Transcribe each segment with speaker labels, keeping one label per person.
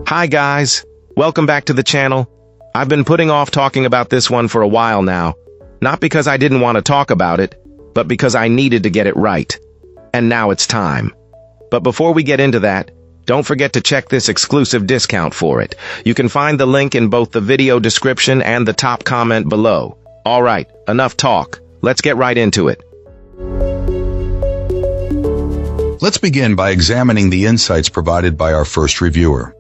Speaker 1: Hi guys, welcome back to the channel. I've been putting off talking about this one for a while now. Not because I didn't want to talk about it, but because I needed to get it right. And now it's time. But before we get into that, don't forget to check this exclusive discount for it. You can find the link in both the video description and the top comment below. Alright, enough talk. Let's get right into it.
Speaker 2: Let's begin by examining the insights provided by our first reviewer.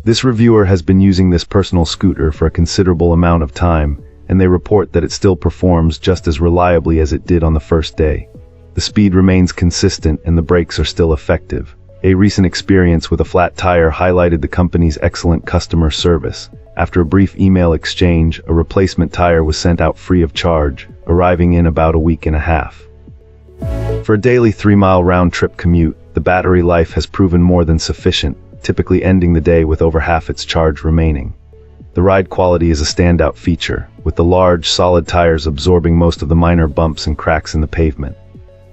Speaker 3: This reviewer has been using this personal scooter for a considerable amount of time, and they report that it still performs just as reliably as it did on the first day. The speed remains consistent and the brakes are still effective. A recent experience with a flat tire highlighted the company's excellent customer service. After a brief email exchange, a replacement tire was sent out free of charge, arriving in about a week and a half. For a daily 3-mile round-trip commute, the battery life has proven more than sufficient, typically ending the day with over half its charge remaining. The ride quality is a standout feature, with the large, solid tires absorbing most of the minor bumps and cracks in the pavement.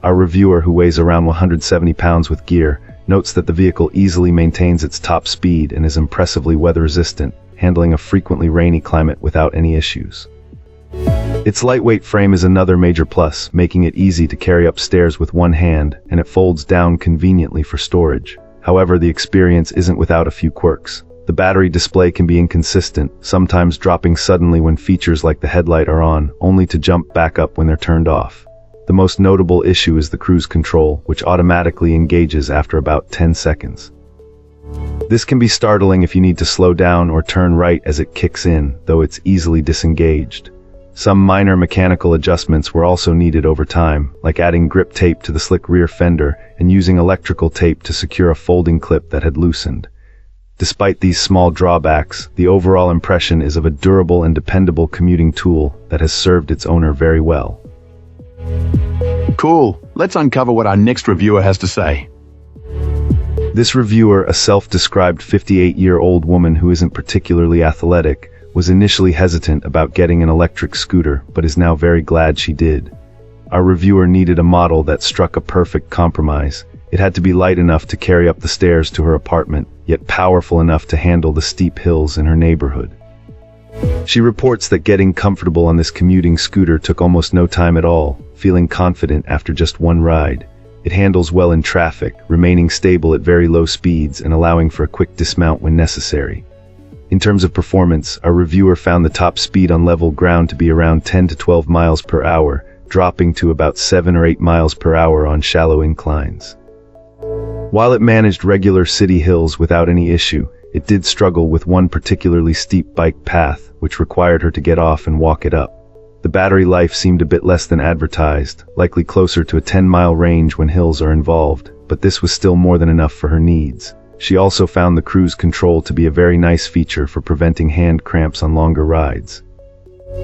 Speaker 3: Our reviewer, who weighs around 170 pounds with gear, notes that the vehicle easily maintains its top speed and is impressively weather-resistant, handling a frequently rainy climate without any issues. Its lightweight frame is another major plus, making it easy to carry upstairs with one hand, and it folds down conveniently for storage. However, the experience isn't without a few quirks. The battery display can be inconsistent, sometimes dropping suddenly when features like the headlight are on, only to jump back up when they're turned off. The most notable issue is the cruise control, which automatically engages after about 10 seconds. This can be startling if you need to slow down or turn right as it kicks in, though it's easily disengaged. Some minor mechanical adjustments were also needed over time, like adding grip tape to the slick rear fender and using electrical tape to secure a folding clip that had loosened. Despite these small drawbacks, the overall impression is of a durable and dependable commuting tool that has served its owner very well.
Speaker 4: Cool. Let's uncover what our next reviewer has to say.
Speaker 3: This reviewer, a self-described 58-year-old woman who isn't particularly athletic, was initially hesitant about getting an electric scooter, but is now very glad she did. Our reviewer needed a model that struck a perfect compromise. It had to be light enough to carry up the stairs to her apartment, yet powerful enough to handle the steep hills in her neighborhood. She reports that getting comfortable on this commuting scooter took almost no time at all, feeling confident after just one ride. It handles well in traffic, remaining stable at very low speeds and allowing for a quick dismount when necessary. In terms of performance, our reviewer found the top speed on level ground to be around 10 to 12 miles per hour, dropping to about 7 or 8 miles per hour on shallow inclines. While it managed regular city hills without any issue, it did struggle with one particularly steep bike path, which required her to get off and walk it up. The battery life seemed a bit less than advertised, likely closer to a 10-mile range when hills are involved, but this was still more than enough for her needs. She also found the cruise control to be a very nice feature for preventing hand cramps on longer rides.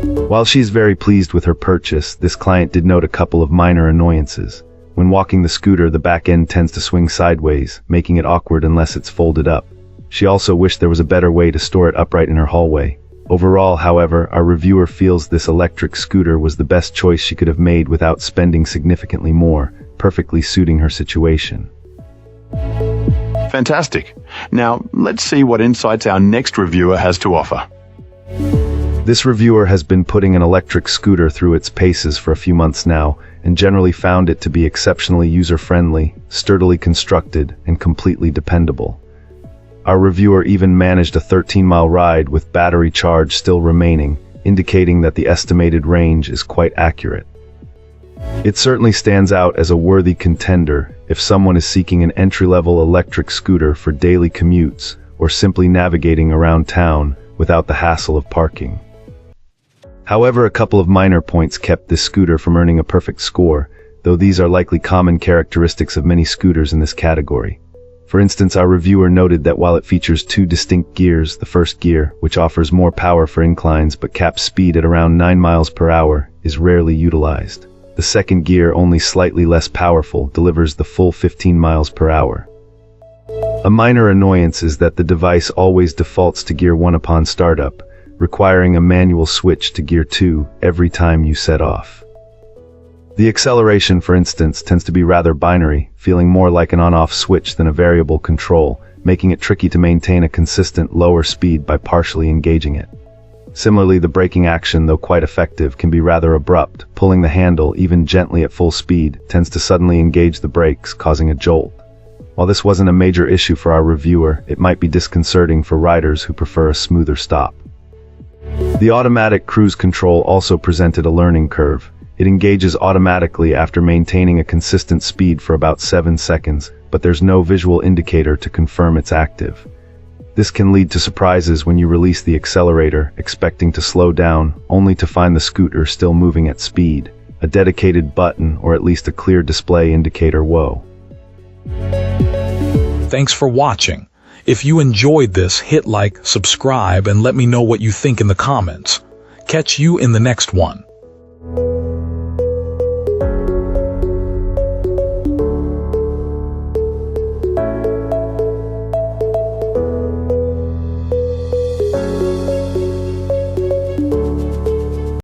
Speaker 3: While she's very pleased with her purchase, this client did note a couple of minor annoyances. When walking the scooter, the back end tends to swing sideways, making it awkward unless it's folded up. She also wished there was a better way to store it upright in her hallway. Overall, however, our reviewer feels this electric scooter was the best choice she could have made without spending significantly more, perfectly suiting her situation.
Speaker 4: Fantastic. Now, let's see what insights our next reviewer has to offer.
Speaker 3: This reviewer has been putting an electric scooter through its paces for a few months now, and generally found it to be exceptionally user-friendly, sturdily constructed, and completely dependable. Our reviewer even managed a 13-mile ride with battery charge still remaining, indicating that the estimated range is quite accurate. It certainly stands out as a worthy contender if someone is seeking an entry-level electric scooter for daily commutes or simply navigating around town without the hassle of parking. However, a couple of minor points kept this scooter from earning a perfect score, though these are likely common characteristics of many scooters in this category. For instance, our reviewer noted that while it features 2 distinct gears, the first gear, which offers more power for inclines but caps speed at around 9 miles per hour, is rarely utilized. The second gear, only slightly less powerful, delivers the full 15 miles per hour. A minor annoyance is that the device always defaults to gear 1 upon startup, requiring a manual switch to gear 2 every time you set off. The acceleration, for instance, tends to be rather binary, feeling more like an on-off switch than a variable control, making it tricky to maintain a consistent lower speed by partially engaging it. Similarly, the braking action, though quite effective, can be rather abrupt. Pulling the handle, even gently at full speed, tends to suddenly engage the brakes, causing a jolt. While this wasn't a major issue for our reviewer, it might be disconcerting for riders who prefer a smoother stop. The automatic cruise control also presented a learning curve. It engages automatically after maintaining a consistent speed for about 7 seconds, but there's no visual indicator to confirm it's active. This can lead to surprises when you release the accelerator, expecting to slow down, only to find the scooter still moving at speed. A dedicated button, or at least a clear display indicator, whoa.
Speaker 5: Thanks for watching. If you enjoyed this, hit like, subscribe, and let me know what you think in the comments. Catch you in the next one.